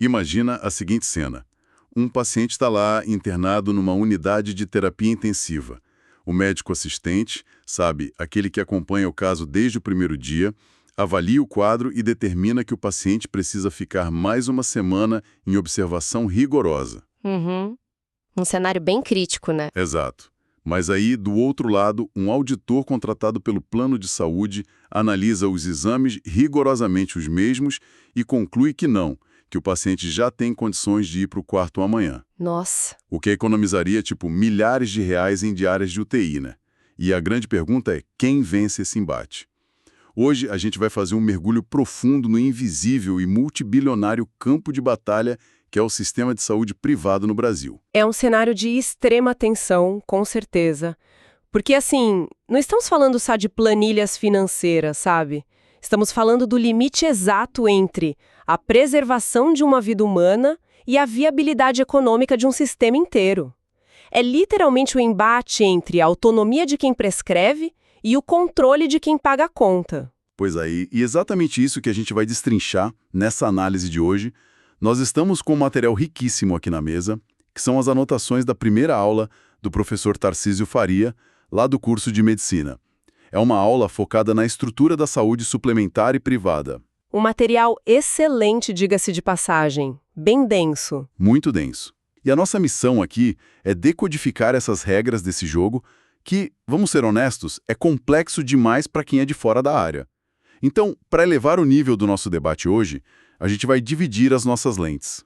Imagina a seguinte cena. Um paciente está lá internado numa unidade de terapia intensiva. O médico assistente, sabe, aquele que acompanha o caso desde o primeiro dia, avalia o quadro e determina que o paciente precisa ficar mais uma semana em observação rigorosa. Uhum. Um cenário bem crítico, né? Exato. Mas aí, do outro lado, um auditor contratado pelo plano de saúde analisa os exames, rigorosamente os mesmos, e conclui que não, que o paciente já tem condições de ir para o quarto amanhã. Nossa. O que economizaria, tipo, milhares de reais em diárias de UTI, né? E a grande pergunta é, quem vence esse embate? Hoje, a gente vai fazer um mergulho profundo no invisível e multibilionário campo de batalha que é o sistema de saúde privado no Brasil. É um cenário de extrema tensão, com certeza. Porque, assim, não estamos falando só de planilhas financeiras, sabe? Estamos falando do limite exato entre a preservação de uma vida humana e a viabilidade econômica de um sistema inteiro. É literalmente o embate entre a autonomia de quem prescreve e o controle de quem paga a conta. Pois aí, e exatamente isso que a gente vai destrinchar nessa análise de hoje. Nós estamos com um material riquíssimo aqui na mesa, que são as anotações da primeira aula do professor Tarcísio Faria, lá do curso de Medicina. É uma aula focada na estrutura da saúde suplementar e privada. Um material excelente, diga-se de passagem, bem denso. Muito denso. E a nossa missão aqui é decodificar essas regras desse jogo que, vamos ser honestos, é complexo demais para quem é de fora da área. Então, para elevar o nível do nosso debate hoje, a gente vai dividir as nossas lentes.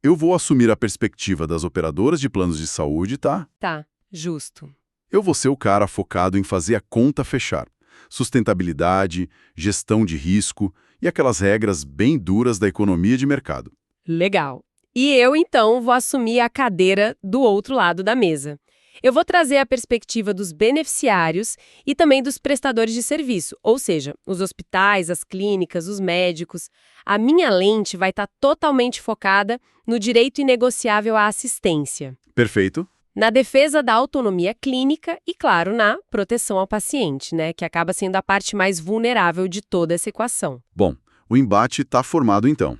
Eu vou assumir a perspectiva das operadoras de planos de saúde, tá? Tá, justo. Eu vou ser o cara focado em fazer a conta fechar. Sustentabilidade, gestão de risco e aquelas regras bem duras da economia de mercado. Legal. E eu, então, vou assumir a cadeira do outro lado da mesa. Eu vou trazer a perspectiva dos beneficiários e também dos prestadores de serviço, ou seja, os hospitais, as clínicas, os médicos. A minha lente vai estar totalmente focada no direito inegociável à assistência. Perfeito. Na defesa da autonomia clínica e, claro, na proteção ao paciente, né, que acaba sendo a parte mais vulnerável de toda essa equação. Bom, o embate está formado então.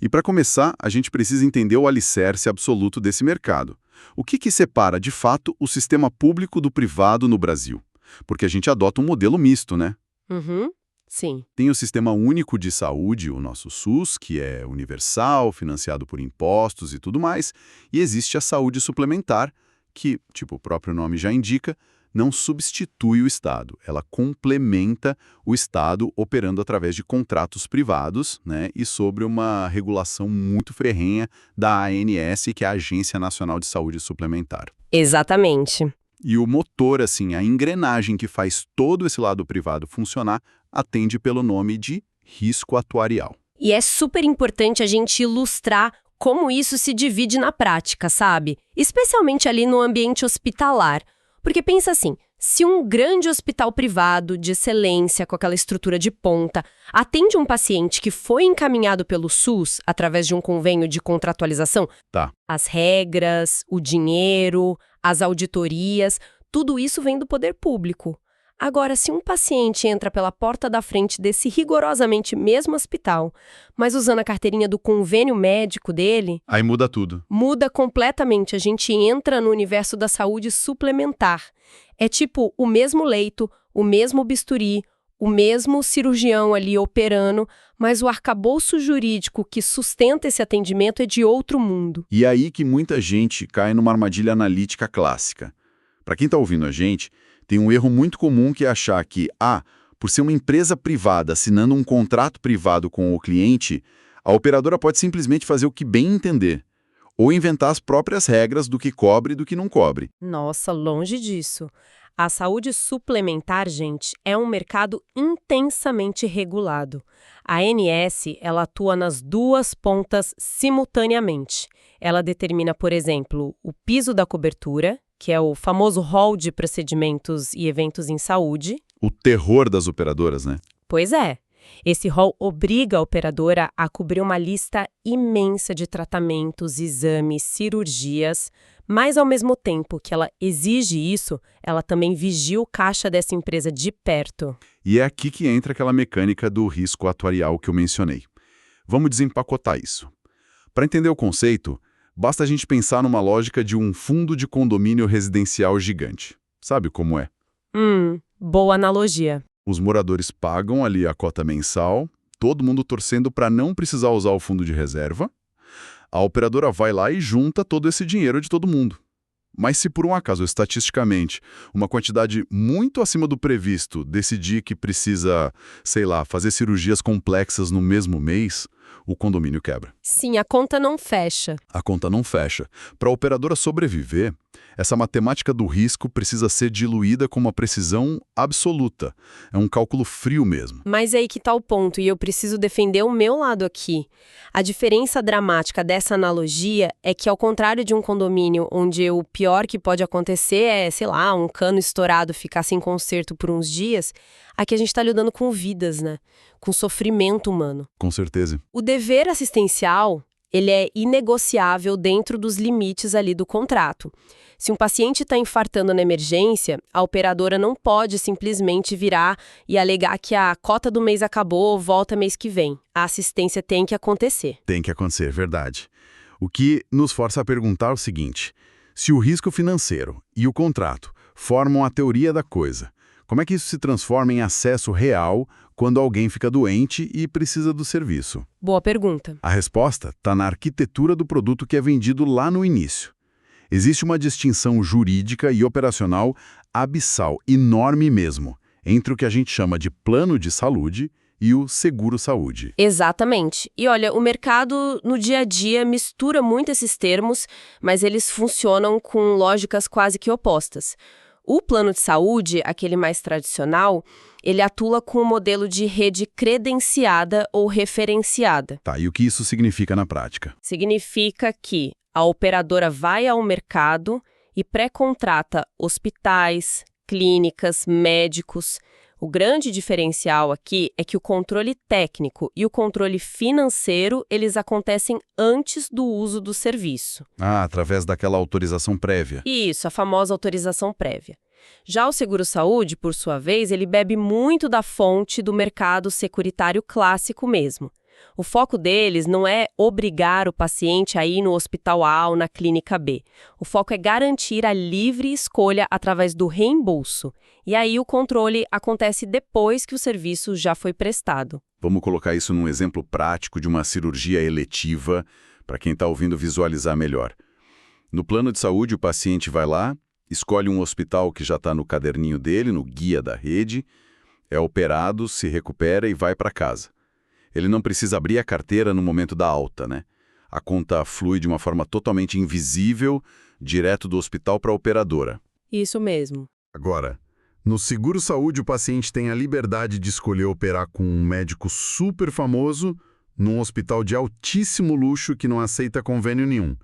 E para começar, a gente precisa entender o alicerce absoluto desse mercado. O que separa, de fato, o sistema público do privado no Brasil? Porque a gente adota um modelo misto, né? Uhum, sim. Tem o Sistema Único de Saúde, o nosso SUS, que é universal, financiado por impostos e tudo mais, e existe a saúde suplementar, que, tipo o próprio nome já indica, não substitui o Estado, ela complementa o Estado operando através de contratos privados, né, e sobre uma regulação muito ferrenha da ANS, que é a Agência Nacional de Saúde Suplementar. Exatamente. E o motor, assim, a engrenagem que faz todo esse lado privado funcionar, atende pelo nome de risco atuarial. E é super importante a gente ilustrar como isso se divide na prática, sabe? Especialmente ali no ambiente hospitalar. Porque pensa assim, se um grande hospital privado de excelência, com aquela estrutura de ponta, atende um paciente que foi encaminhado pelo SUS através de um convênio de contratualização, Tá. as regras, o dinheiro, as auditorias, tudo isso vem do poder público. Agora, se um paciente entra pela porta da frente desse rigorosamente mesmo hospital, mas usando a carteirinha do convênio médico dele, Aí muda tudo. muda completamente. A gente entra no universo da saúde suplementar. É tipo o mesmo leito, o mesmo bisturi, o mesmo cirurgião ali operando, mas o arcabouço jurídico que sustenta esse atendimento é de outro mundo. E é aí que muita gente cai numa armadilha analítica clássica. Para quem está ouvindo a gente, tem um erro muito comum que é achar que, por ser uma empresa privada assinando um contrato privado com o cliente, a operadora pode simplesmente fazer o que bem entender, ou inventar as próprias regras do que cobre e do que não cobre. Nossa, longe disso. A saúde suplementar, gente, é um mercado intensamente regulado. A ANS, ela atua nas duas pontas simultaneamente. Ela determina, por exemplo, o piso da cobertura, que é o famoso rol de procedimentos e eventos em saúde. O terror das operadoras, né? Pois é. Esse rol obriga a operadora a cobrir uma lista imensa de tratamentos, exames, cirurgias, mas ao mesmo tempo que ela exige isso, ela também vigia o caixa dessa empresa de perto. E é aqui que entra aquela mecânica do risco atuarial que eu mencionei. Vamos desempacotar isso. Para entender o conceito, basta a gente pensar numa lógica de um fundo de condomínio residencial gigante. Sabe como é? Boa analogia. Os moradores pagam ali a cota mensal, todo mundo torcendo para não precisar usar o fundo de reserva. A operadora vai lá e junta todo esse dinheiro de todo mundo. Mas se por um acaso, estatisticamente, uma quantidade muito acima do previsto decidir que precisa, sei lá, fazer cirurgias complexas no mesmo mês, o condomínio quebra. Sim, a conta não fecha. A conta não fecha. Para a operadora sobreviver, essa matemática do risco precisa ser diluída com uma precisão absoluta. É um cálculo frio mesmo. Mas aí que tá o ponto, e eu preciso defender o meu lado aqui. A diferença dramática dessa analogia é que, ao contrário de um condomínio onde o pior que pode acontecer é, sei lá, um cano estourado ficar sem conserto por uns dias, aqui a gente tá lidando com vidas, né? Com sofrimento humano. Com certeza. O dever assistencial, ele é inegociável dentro dos limites ali do contrato. Se um paciente está infartando na emergência, a operadora não pode simplesmente virar e alegar que a cota do mês acabou, volta mês que vem. A assistência tem que acontecer. Tem que acontecer, verdade. O que nos força a perguntar o seguinte: se o risco financeiro e o contrato formam a teoria da coisa, como é que isso se transforma em acesso real quando alguém fica doente e precisa do serviço? Boa pergunta. A resposta está na arquitetura do produto que é vendido lá no início. Existe uma distinção jurídica e operacional abissal, enorme mesmo, entre o que a gente chama de plano de saúde e o seguro-saúde. Exatamente. E olha, o mercado no dia a dia mistura muito esses termos, mas eles funcionam com lógicas quase que opostas. O plano de saúde, aquele mais tradicional, ele atua com o modelo de rede credenciada ou referenciada. Tá, e o que isso significa na prática? Significa que a operadora vai ao mercado e pré-contrata hospitais, clínicas, médicos. O grande diferencial aqui é que o controle técnico e o controle financeiro, eles acontecem antes do uso do serviço. Ah, através daquela autorização prévia. Isso, a famosa autorização prévia. Já o seguro-saúde, por sua vez, ele bebe muito da fonte do mercado securitário clássico mesmo. O foco deles não é obrigar o paciente a ir no hospital A ou na clínica B. O foco é garantir a livre escolha através do reembolso. E aí o controle acontece depois que o serviço já foi prestado. Vamos colocar isso num exemplo prático de uma cirurgia eletiva, para quem está ouvindo visualizar melhor. No plano de saúde, o paciente vai lá, escolhe um hospital que já está no caderninho dele, no guia da rede, é operado, se recupera e vai para casa. Ele não precisa abrir a carteira no momento da alta, né? A conta flui de uma forma totalmente invisível, direto do hospital para a operadora. Isso mesmo. Agora, no seguro-saúde, o paciente tem a liberdade de escolher operar com um médico super famoso num hospital de altíssimo luxo que não aceita convênio nenhum.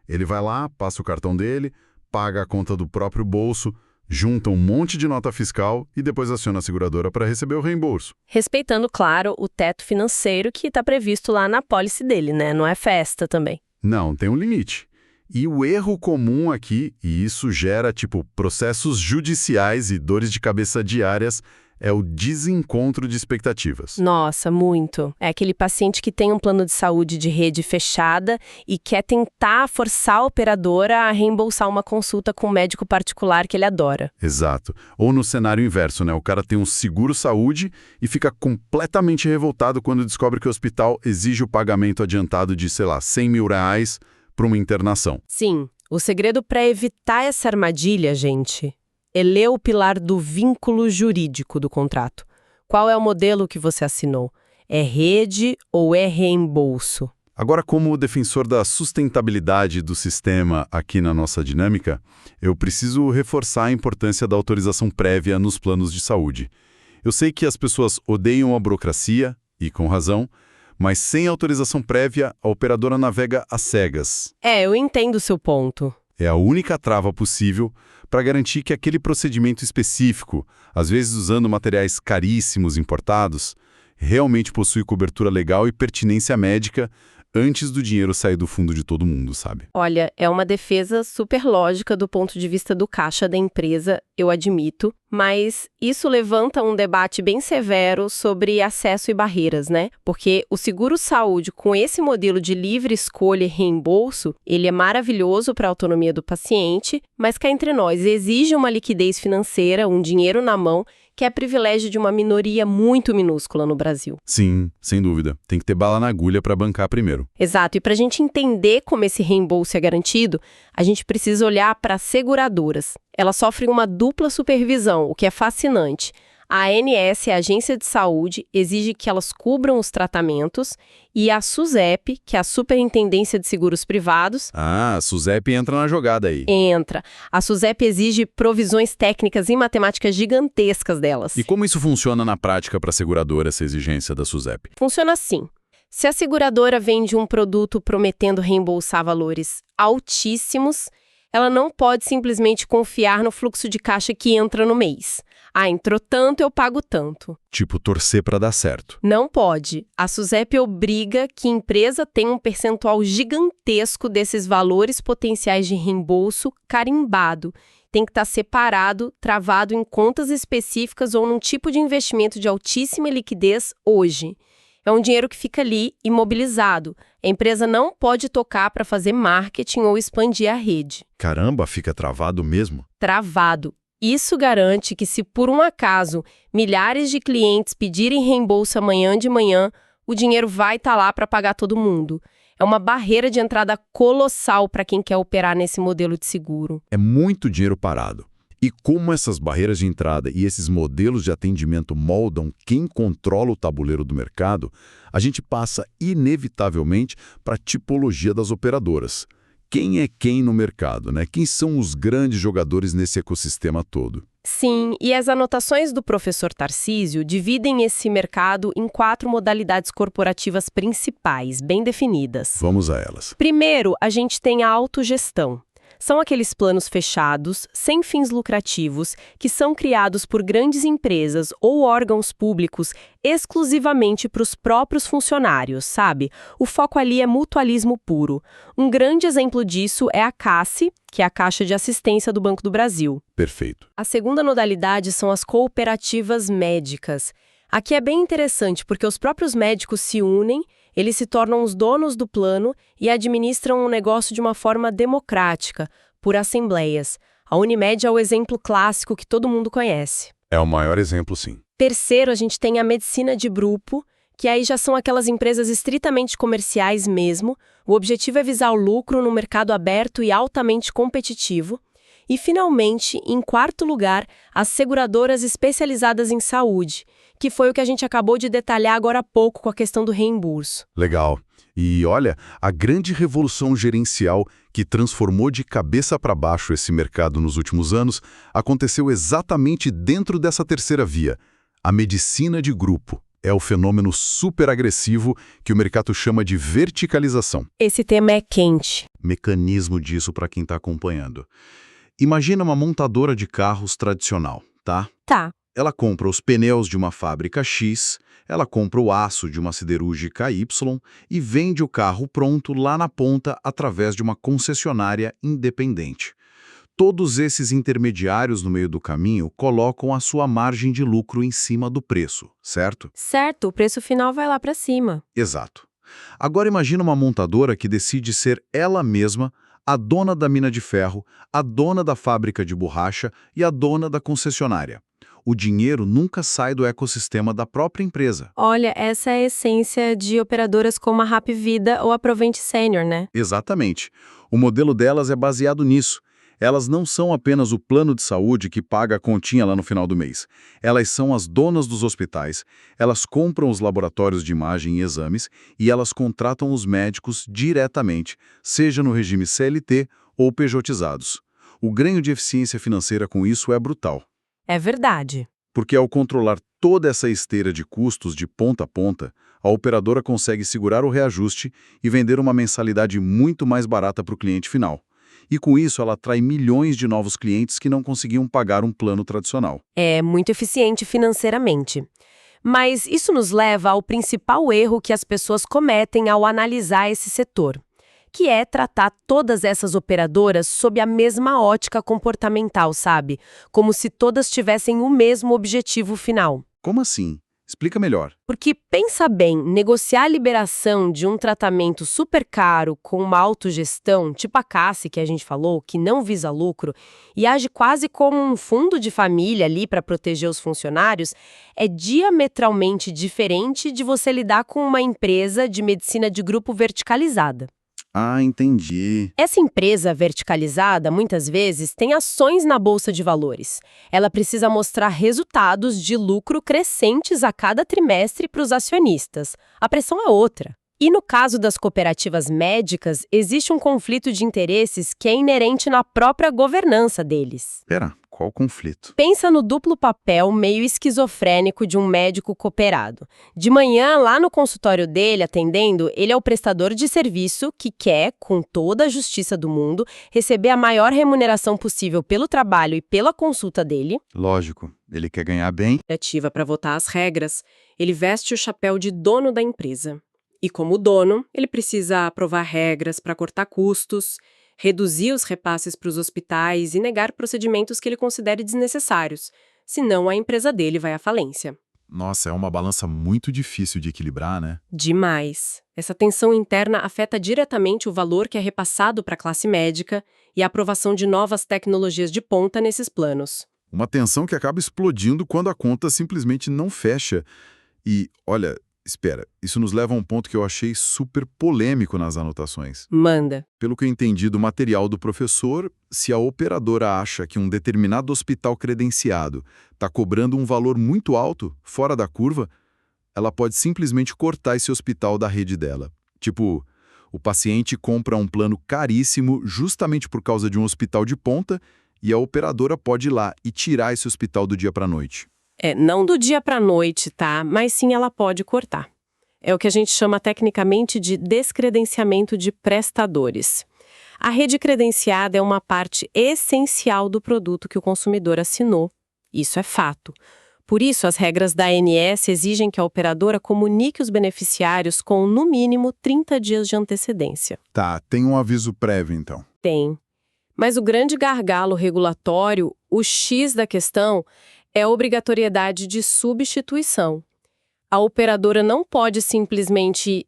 Ele vai lá, passa o cartão dele, paga a conta do próprio bolso, junta um monte de nota fiscal e depois aciona a seguradora para receber o reembolso. Respeitando, claro, o teto financeiro que está previsto lá na apólice dele, né? Não é festa também. Não, tem um limite. E o erro comum aqui, e isso gera, processos judiciais e dores de cabeça diárias, é o desencontro de expectativas. Nossa, muito. É aquele paciente que tem um plano de saúde de rede fechada e quer tentar forçar a operadora a reembolsar uma consulta com um médico particular que ele adora. Exato. Ou no cenário inverso, né? O cara tem um seguro-saúde e fica completamente revoltado quando descobre que o hospital exige o pagamento adiantado de, sei lá, R$100 mil para uma internação. Sim. O segredo para evitar essa armadilha, gente, é ler o pilar do vínculo jurídico do contrato. Qual é o modelo que você assinou? É rede ou é reembolso? Agora, como defensor da sustentabilidade do sistema aqui na nossa dinâmica, eu preciso reforçar a importância da autorização prévia nos planos de saúde. Eu sei que as pessoas odeiam a burocracia, e com razão, mas sem autorização prévia, a operadora navega às cegas. Eu entendo o seu ponto. É a única trava possível para garantir que aquele procedimento específico, às vezes usando materiais caríssimos importados, realmente possui cobertura legal e pertinência médica antes do dinheiro sair do fundo de todo mundo, sabe? Olha, é uma defesa super lógica do ponto de vista do caixa da empresa, eu admito, mas isso levanta um debate bem severo sobre acesso e barreiras, né? Porque o seguro-saúde, com esse modelo de livre escolha e reembolso, ele é maravilhoso para a autonomia do paciente, mas cá entre nós, exige uma liquidez financeira, um dinheiro na mão, que é privilégio de uma minoria muito minúscula no Brasil. Sim, sem dúvida. Tem que ter bala na agulha para bancar primeiro. Exato, e para a gente entender como esse reembolso é garantido, a gente precisa olhar para as seguradoras. Elas sofrem uma dupla supervisão, o que é fascinante. A ANS, a Agência de Saúde, exige que elas cubram os tratamentos e a SUSEP, que é a Superintendência de Seguros Privados... Ah, a SUSEP entra na jogada aí. Entra. A SUSEP exige provisões técnicas e matemáticas gigantescas delas. E como isso funciona na prática para a seguradora, essa exigência da SUSEP? Funciona assim. Se a seguradora vende um produto prometendo reembolsar valores altíssimos, ela não pode simplesmente confiar no fluxo de caixa que entra no mês. Ah, entrou tanto, eu pago tanto. Tipo, torcer para dar certo. Não pode. A SUSEP obriga que a empresa tenha um percentual gigantesco desses valores potenciais de reembolso carimbado. Tem que estar separado, travado em contas específicas ou num tipo de investimento de altíssima liquidez hoje. É um dinheiro que fica ali, imobilizado. A empresa não pode tocar para fazer marketing ou expandir a rede. Caramba, fica travado mesmo? Travado. Isso garante que, se por um acaso milhares de clientes pedirem reembolso amanhã de manhã, o dinheiro vai estar lá para pagar todo mundo. É uma barreira de entrada colossal para quem quer operar nesse modelo de seguro. É muito dinheiro parado. E como essas barreiras de entrada e esses modelos de atendimento moldam quem controla o tabuleiro do mercado, a gente passa inevitavelmente para a tipologia das operadoras. Quem é quem no mercado, né? Quem são os grandes jogadores nesse ecossistema todo? Sim, e as anotações do professor Tarcísio dividem esse mercado em 4 modalidades corporativas principais, bem definidas. Vamos a elas. Primeiro, a gente tem a autogestão. São aqueles planos fechados, sem fins lucrativos, que são criados por grandes empresas ou órgãos públicos exclusivamente para os próprios funcionários, sabe? O foco ali é mutualismo puro. Um grande exemplo disso é a CASSE, que é a Caixa de Assistência do Banco do Brasil. Perfeito. A segunda modalidade são as cooperativas médicas. Aqui é bem interessante porque os próprios médicos se unem, eles se tornam os donos do plano e administram um negócio de uma forma democrática, por assembleias. A Unimed é o exemplo clássico que todo mundo conhece. É o maior exemplo, sim. Terceiro, a gente tem a medicina de grupo, que aí já são aquelas empresas estritamente comerciais mesmo. O objetivo é visar o lucro no mercado aberto e altamente competitivo. E, finalmente, em quarto lugar, as seguradoras especializadas em saúde, que foi o que a gente acabou de detalhar agora há pouco com a questão do reembolso. Legal. E olha, a grande revolução gerencial que transformou de cabeça para baixo esse mercado nos últimos anos aconteceu exatamente dentro dessa terceira via, a medicina de grupo. É o fenômeno super agressivo que o mercado chama de verticalização. Esse tema é quente. Mecanismo disso para quem está acompanhando. Imagina uma montadora de carros tradicional, tá? Tá. Ela compra os pneus de uma fábrica X, ela compra o aço de uma siderúrgica Y e vende o carro pronto lá na ponta através de uma concessionária independente. Todos esses intermediários no meio do caminho colocam a sua margem de lucro em cima do preço, certo? Certo, o preço final vai lá para cima. Exato. Agora imagina uma montadora que decide ser ela mesma a dona da mina de ferro, a dona da fábrica de borracha e a dona da concessionária. O dinheiro nunca sai do ecossistema da própria empresa. Olha, essa é a essência de operadoras como a Rap Vida ou a Provente Senior, né? Exatamente. O modelo delas é baseado nisso. Elas não são apenas o plano de saúde que paga a continha lá no final do mês. Elas são as donas dos hospitais, elas compram os laboratórios de imagem e exames e elas contratam os médicos diretamente, seja no regime CLT ou pejotizados. O ganho de eficiência financeira com isso é brutal. É verdade. Porque ao controlar toda essa esteira de custos de ponta a ponta, a operadora consegue segurar o reajuste e vender uma mensalidade muito mais barata para o cliente final. E com isso ela atrai milhões de novos clientes que não conseguiam pagar um plano tradicional. É muito eficiente financeiramente. Mas isso nos leva ao principal erro que as pessoas cometem ao analisar esse setor, que é tratar todas essas operadoras sob a mesma ótica comportamental, sabe? Como se todas tivessem o mesmo objetivo final. Como assim? Explica melhor. Porque, pensa bem, negociar a liberação de um tratamento super caro com uma autogestão, tipo a CASSE que a gente falou, que não visa lucro e age quase como um fundo de família ali para proteger os funcionários, é diametralmente diferente de você lidar com uma empresa de medicina de grupo verticalizada. Ah, entendi. Essa empresa verticalizada, muitas vezes, tem ações na bolsa de valores. Ela precisa mostrar resultados de lucro crescentes a cada trimestre para os acionistas. A pressão é outra. E no caso das cooperativas médicas, existe um conflito de interesses que é inerente na própria governança deles. Pera, qual conflito? Pensa no duplo papel meio esquizofrênico de um médico cooperado. De manhã, lá no consultório dele, atendendo, ele é o prestador de serviço que quer, com toda a justiça do mundo, receber a maior remuneração possível pelo trabalho e pela consulta dele. Lógico, ele quer ganhar bem. Ativa para votar as regras, ele veste o chapéu de dono da empresa. E como dono, ele precisa aprovar regras para cortar custos, reduzir os repasses para os hospitais e negar procedimentos que ele considere desnecessários, senão a empresa dele vai à falência. Nossa, é uma balança muito difícil de equilibrar, né? Demais. Essa tensão interna afeta diretamente o valor que é repassado para a classe médica e a aprovação de novas tecnologias de ponta nesses planos. Uma tensão que acaba explodindo quando a conta simplesmente não fecha. E, olha, espera, isso nos leva a um ponto que eu achei super polêmico nas anotações. Manda. Pelo que eu entendi do material do professor, se a operadora acha que um determinado hospital credenciado está cobrando um valor muito alto, fora da curva, ela pode simplesmente cortar esse hospital da rede dela. Tipo, o paciente compra um plano caríssimo justamente por causa de um hospital de ponta e a operadora pode ir lá e tirar esse hospital do dia para a noite. Não do dia para a noite, tá? Mas sim ela pode cortar. É o que a gente chama tecnicamente de descredenciamento de prestadores. A rede credenciada é uma parte essencial do produto que o consumidor assinou. Isso é fato. Por isso, as regras da ANS exigem que a operadora comunique os beneficiários com, no mínimo, 30 dias de antecedência. Tá, tem um aviso prévio então. Tem. Mas o grande gargalo regulatório, o X da questão, é a obrigatoriedade de substituição. A operadora não pode simplesmente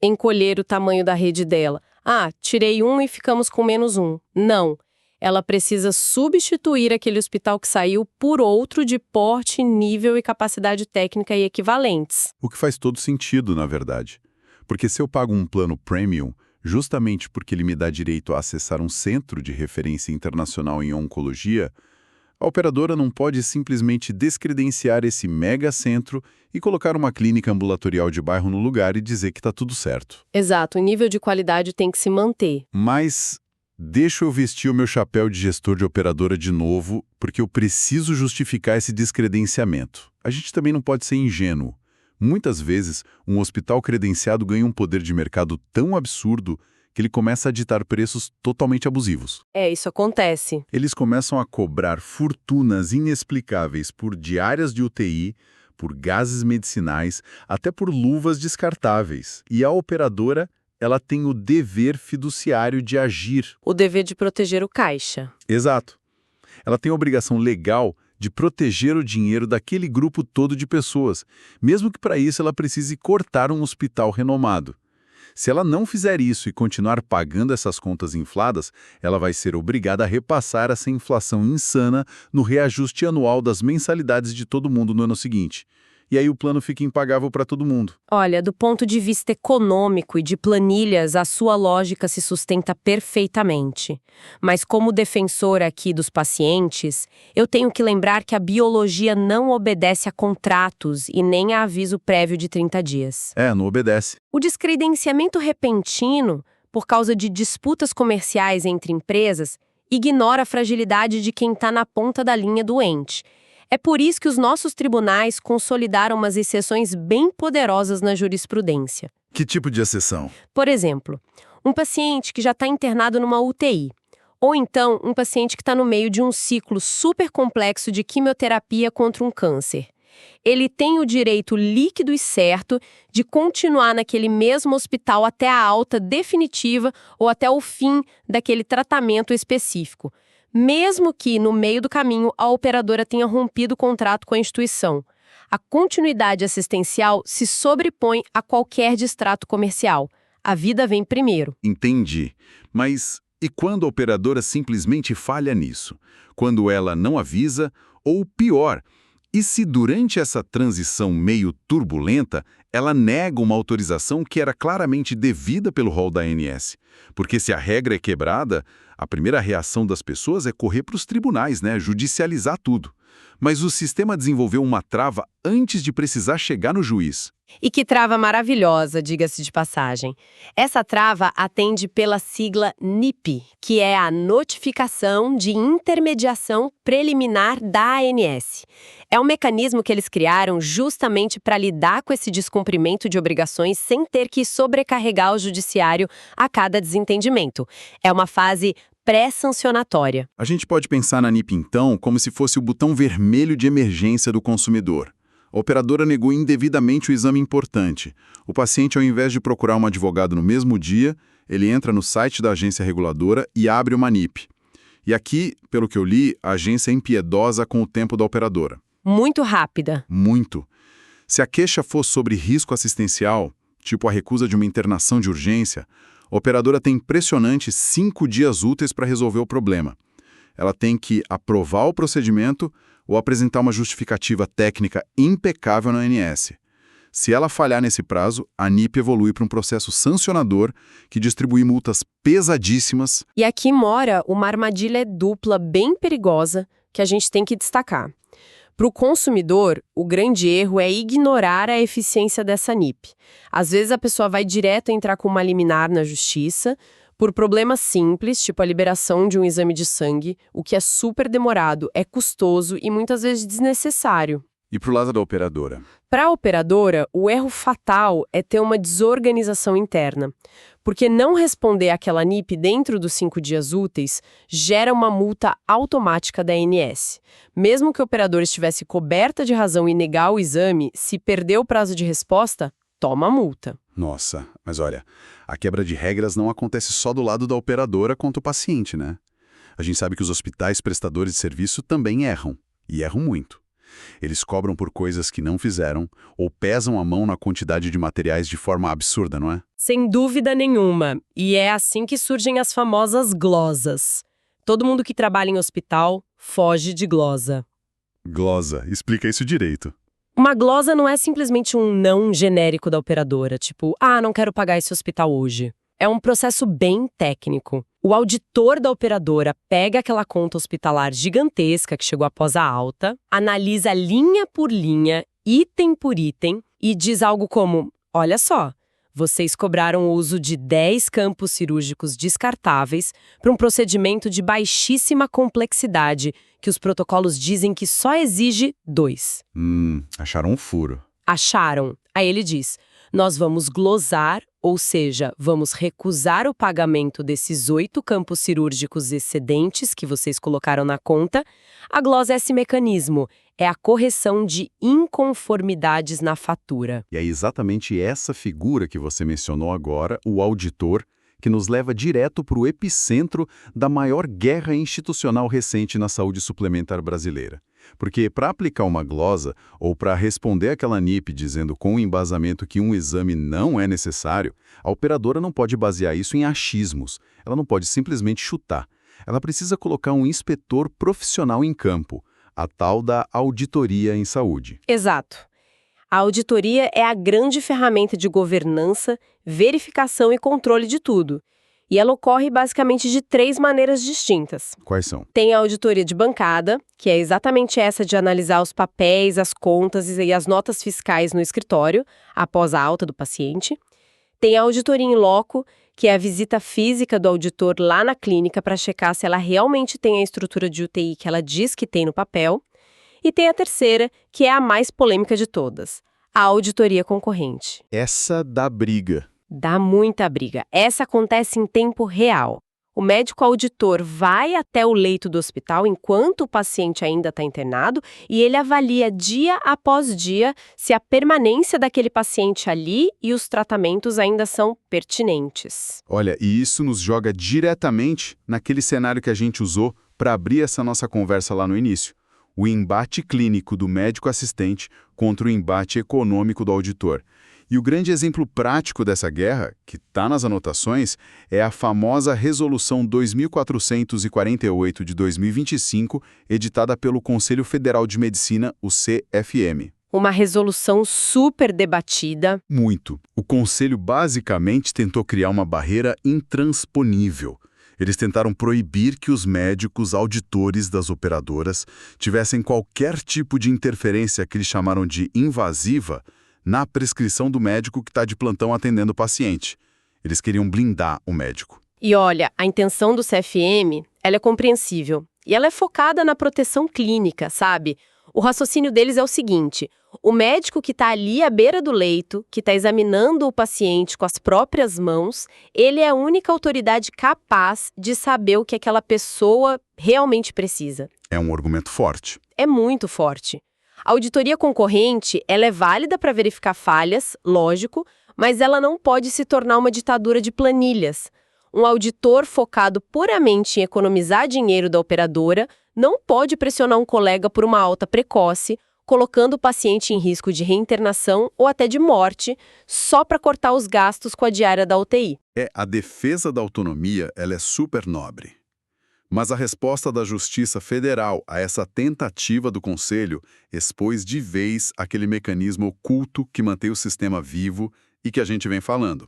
encolher o tamanho da rede dela. Ah, tirei um e ficamos com menos um. Não. Ela precisa substituir aquele hospital que saiu por outro de porte, nível e capacidade técnica e equivalentes. O que faz todo sentido, na verdade. Porque se eu pago um plano premium, justamente porque ele me dá direito a acessar um centro de referência internacional em oncologia, a operadora não pode simplesmente descredenciar esse mega centro e colocar uma clínica ambulatorial de bairro no lugar e dizer que está tudo certo. Exato, o nível de qualidade tem que se manter. Mas deixa eu vestir o meu chapéu de gestor de operadora de novo, porque eu preciso justificar esse descredenciamento. A gente também não pode ser ingênuo. Muitas vezes, um hospital credenciado ganha um poder de mercado tão absurdo que ele começa a ditar preços totalmente abusivos. Isso acontece. Eles começam a cobrar fortunas inexplicáveis por diárias de UTI, por gases medicinais, até por luvas descartáveis. E a operadora, ela tem o dever fiduciário de agir. O dever de proteger o caixa. Exato. Ela tem a obrigação legal de proteger o dinheiro daquele grupo todo de pessoas, mesmo que para isso ela precise cortar um hospital renomado. Se ela não fizer isso e continuar pagando essas contas infladas, ela vai ser obrigada a repassar essa inflação insana no reajuste anual das mensalidades de todo mundo no ano seguinte. E aí o plano fica impagável para todo mundo. Olha, do ponto de vista econômico e de planilhas, a sua lógica se sustenta perfeitamente. Mas como defensor aqui dos pacientes, eu tenho que lembrar que a biologia não obedece a contratos e nem a aviso prévio de 30 dias. Não obedece. O descredenciamento repentino, por causa de disputas comerciais entre empresas, ignora a fragilidade de quem está na ponta da linha doente. É por isso que os nossos tribunais consolidaram umas exceções bem poderosas na jurisprudência. Que tipo de exceção? Por exemplo, um paciente que já está internado numa UTI, ou então um paciente que está no meio de um ciclo super complexo de quimioterapia contra um câncer. Ele tem o direito líquido e certo de continuar naquele mesmo hospital até a alta definitiva ou até o fim daquele tratamento específico, mesmo que, no meio do caminho, a operadora tenha rompido o contrato com a instituição. A continuidade assistencial se sobrepõe a qualquer distrato comercial. A vida vem primeiro. Entendi. Mas e quando a operadora simplesmente falha nisso? Quando ela não avisa? Ou pior, e se durante essa transição meio turbulenta, ela nega uma autorização que era claramente devida pelo rol da ANS? Porque se a regra é quebrada, a primeira reação das pessoas é correr para os tribunais, né? Judicializar tudo. Mas o sistema desenvolveu uma trava antes de precisar chegar no juiz. E que trava maravilhosa, diga-se de passagem. Essa trava atende pela sigla NIP, que é a Notificação de Intermediação Preliminar da ANS. É um mecanismo que eles criaram justamente para lidar com esse descumprimento de obrigações sem ter que sobrecarregar o judiciário a cada desentendimento. É uma fase pré-sancionatória. A gente pode pensar na NIP, então, como se fosse o botão vermelho de emergência do consumidor. A operadora negou indevidamente o exame importante. O paciente, ao invés de procurar um advogado no mesmo dia, ele entra no site da agência reguladora e abre uma NIP. E aqui, pelo que eu li, a agência é impiedosa com o tempo da operadora. Muito rápida. Muito. Se a queixa for sobre risco assistencial, tipo a recusa de uma internação de urgência, a operadora tem impressionantes 5 dias úteis para resolver o problema. Ela tem que aprovar o procedimento ou apresentar uma justificativa técnica impecável na ANS. Se ela falhar nesse prazo, a NIP evolui para um processo sancionador que distribui multas pesadíssimas. E aqui mora uma armadilha dupla bem perigosa que a gente tem que destacar. Para o consumidor, o grande erro é ignorar a eficiência dessa NIP. Às vezes a pessoa vai direto entrar com uma liminar na justiça, por problemas simples, tipo a liberação de um exame de sangue, o que é super demorado, é custoso e muitas vezes desnecessário. E para o lado da operadora? Para a operadora, o erro fatal é ter uma desorganização interna, porque não responder àquela NIP dentro dos 5 dias úteis gera uma multa automática da ANS. Mesmo que a operadora estivesse coberta de razão em negar o exame, se perder o prazo de resposta, toma a multa. Nossa, mas olha, a quebra de regras não acontece só do lado da operadora quanto o paciente, né? A gente sabe que os hospitais prestadores de serviço também erram, e erram muito. Eles cobram por coisas que não fizeram ou pesam a mão na quantidade de materiais de forma absurda, não é? Sem dúvida nenhuma. E é assim que surgem as famosas glosas. Todo mundo que trabalha em hospital foge de glosa. Glosa, explica isso direito. Uma glosa não é simplesmente um não genérico da operadora, tipo, não quero pagar esse hospital hoje. É um processo bem técnico. O auditor da operadora pega aquela conta hospitalar gigantesca que chegou após a alta, analisa linha por linha, item por item, e diz algo como, olha só, vocês cobraram o uso de 10 campos cirúrgicos descartáveis para um procedimento de baixíssima complexidade, que os protocolos dizem que só exige 2. Acharam um furo. Acharam. Aí ele diz, nós vamos glosar, ou seja, vamos recusar o pagamento desses 8 campos cirúrgicos excedentes que vocês colocaram na conta. A glosa é esse mecanismo, é a correção de inconformidades na fatura. E é exatamente essa figura que você mencionou agora, o auditor, que nos leva direto para o epicentro da maior guerra institucional recente na saúde suplementar brasileira. Porque para aplicar uma glosa ou para responder aquela NIP dizendo com embasamento que um exame não é necessário, a operadora não pode basear isso em achismos. Ela não pode simplesmente chutar. Ela precisa colocar um inspetor profissional em campo, a tal da auditoria em saúde. Exato. A auditoria é a grande ferramenta de governança, verificação e controle de tudo. E ela ocorre basicamente de 3 maneiras distintas. Quais são? Tem a auditoria de bancada, que é exatamente essa de analisar os papéis, as contas e as notas fiscais no escritório, após a alta do paciente. Tem a auditoria in loco, que é a visita física do auditor lá na clínica para checar se ela realmente tem a estrutura de UTI que ela diz que tem no papel. E tem a terceira, que é a mais polêmica de todas, a auditoria concorrente. Essa dá briga. Dá muita briga. Essa acontece em tempo real. O médico auditor vai até o leito do hospital enquanto o paciente ainda está internado e ele avalia dia após dia se a permanência daquele paciente ali e os tratamentos ainda são pertinentes. Olha, e isso nos joga diretamente naquele cenário que a gente usou para abrir essa nossa conversa lá no início. O embate clínico do médico assistente contra o embate econômico do auditor. E o grande exemplo prático dessa guerra, que está nas anotações, é a famosa Resolução 2448 de 2025, editada pelo Conselho Federal de Medicina, o CFM. Uma resolução super debatida. Muito. O Conselho basicamente tentou criar uma barreira intransponível. Eles tentaram proibir que os médicos auditores das operadoras tivessem qualquer tipo de interferência que eles chamaram de invasiva na prescrição do médico que está de plantão atendendo o paciente. Eles queriam blindar o médico. E olha, a intenção do CFM, ela é compreensível. E ela é focada na proteção clínica, sabe? O raciocínio deles é o seguinte: o médico que está ali à beira do leito, que está examinando o paciente com as próprias mãos, ele é a única autoridade capaz de saber o que aquela pessoa realmente precisa. É um argumento forte. É muito forte. A auditoria concorrente, ela é válida para verificar falhas, lógico, mas ela não pode se tornar uma ditadura de planilhas. Um auditor focado puramente em economizar dinheiro da operadora não pode pressionar um colega por uma alta precoce, colocando o paciente em risco de reinternação ou até de morte, só para cortar os gastos com a diária da UTI. A defesa da autonomia, ela é super nobre. Mas a resposta da Justiça Federal a essa tentativa do Conselho expôs de vez aquele mecanismo oculto que mantém o sistema vivo e que a gente vem falando.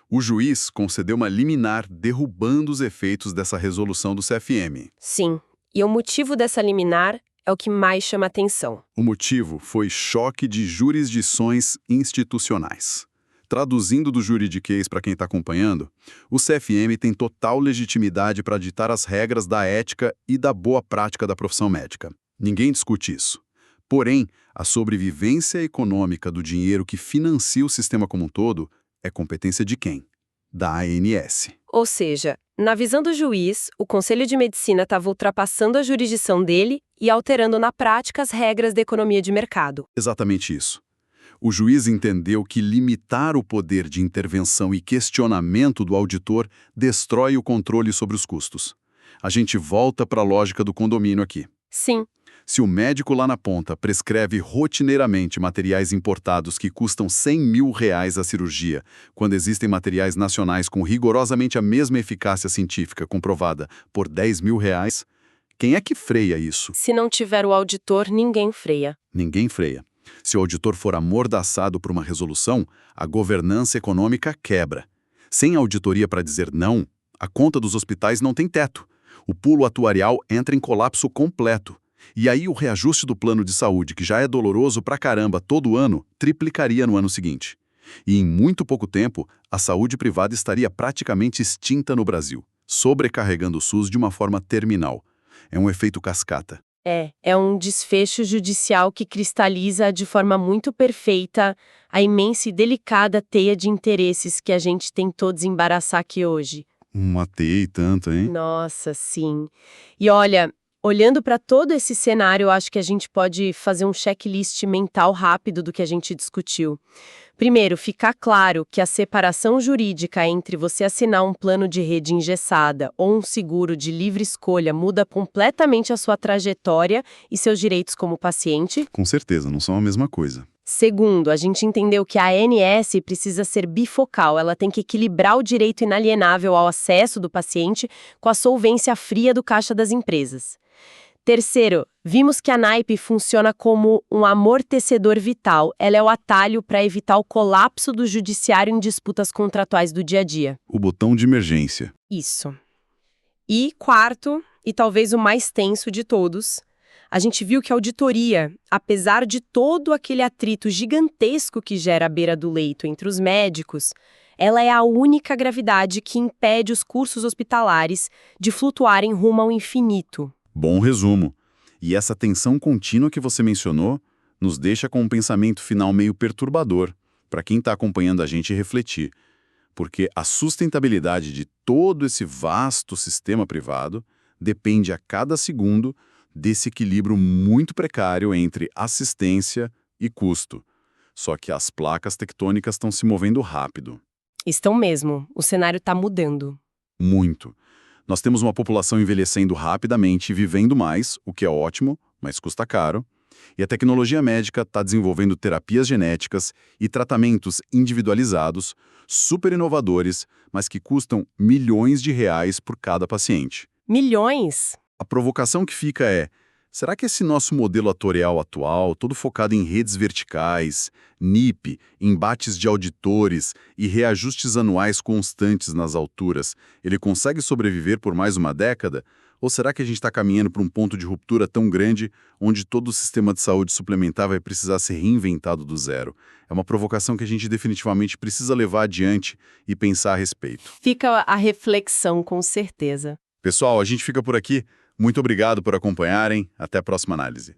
O juiz concedeu uma liminar derrubando os efeitos dessa resolução do CFM. Sim, e o motivo dessa liminar é o que mais chama atenção. O motivo foi choque de jurisdições institucionais. Traduzindo do juridiquês para quem está acompanhando, o CFM tem total legitimidade para ditar as regras da ética e da boa prática da profissão médica. Ninguém discute isso. Porém, a sobrevivência econômica do dinheiro que financia o sistema como um todo é competência de quem? Da ANS. Ou seja, na visão do juiz, o Conselho de Medicina estava ultrapassando a jurisdição dele e alterando na prática as regras da economia de mercado. Exatamente isso. O juiz entendeu que limitar o poder de intervenção e questionamento do auditor destrói o controle sobre os custos. A gente volta para a lógica do condomínio aqui. Sim. Se o médico lá na ponta prescreve rotineiramente materiais importados que custam R$100 mil a cirurgia, quando existem materiais nacionais com rigorosamente a mesma eficácia científica comprovada por R$10 mil, quem é que freia isso? Se não tiver o auditor, ninguém freia. Ninguém freia. Se o auditor for amordaçado por uma resolução, a governança econômica quebra. Sem auditoria para dizer não, a conta dos hospitais não tem teto. O pulo atuarial entra em colapso completo. E aí o reajuste do plano de saúde, que já é doloroso pra caramba todo ano, triplicaria no ano seguinte. E em muito pouco tempo, a saúde privada estaria praticamente extinta no Brasil, sobrecarregando o SUS de uma forma terminal. É um efeito cascata. É um desfecho judicial que cristaliza de forma muito perfeita a imensa e delicada teia de interesses que a gente tentou desembaraçar aqui hoje. Matei e tanto, hein? Nossa, sim. E olha, olhando para todo esse cenário, eu acho que a gente pode fazer um checklist mental rápido do que a gente discutiu. Primeiro, ficar claro que a separação jurídica entre você assinar um plano de rede engessada ou um seguro de livre escolha muda completamente a sua trajetória e seus direitos como paciente. Com certeza, não são a mesma coisa. Segundo, a gente entendeu que a ANS precisa ser bifocal, ela tem que equilibrar o direito inalienável ao acesso do paciente com a solvência fria do caixa das empresas. Terceiro, vimos que a NAIP funciona como um amortecedor vital. Ela é o atalho para evitar o colapso do judiciário em disputas contratuais do dia a dia. O botão de emergência. Isso. E quarto, e talvez o mais tenso de todos, a gente viu que a auditoria, apesar de todo aquele atrito gigantesco que gera à beira do leito entre os médicos, ela é a única gravidade que impede os cursos hospitalares de flutuarem rumo ao infinito. Bom resumo. E essa tensão contínua que você mencionou nos deixa com um pensamento final meio perturbador, para quem está acompanhando a gente refletir. porque a sustentabilidade de todo esse vasto sistema privado depende a cada segundo desse equilíbrio muito precário entre assistência e custo. Só que as placas tectônicas estão se movendo rápido. Estão mesmo. O cenário está mudando. Muito. Nós temos uma população envelhecendo rapidamente e vivendo mais, o que é ótimo, mas custa caro. E a tecnologia médica está desenvolvendo terapias genéticas e tratamentos individualizados, super inovadores, mas que custam milhões de reais por cada paciente. Milhões? A provocação que fica é: será que esse nosso modelo atorial atual, todo focado em redes verticais, NIP, embates de auditores e reajustes anuais constantes nas alturas, ele consegue sobreviver por mais uma década? Ou será que a gente está caminhando para um ponto de ruptura tão grande onde todo o sistema de saúde suplementar vai precisar ser reinventado do zero? É uma provocação que a gente definitivamente precisa levar adiante e pensar a respeito. Fica a reflexão, com certeza. Pessoal, a gente fica por aqui. Muito obrigado por acompanharem. Até a próxima análise.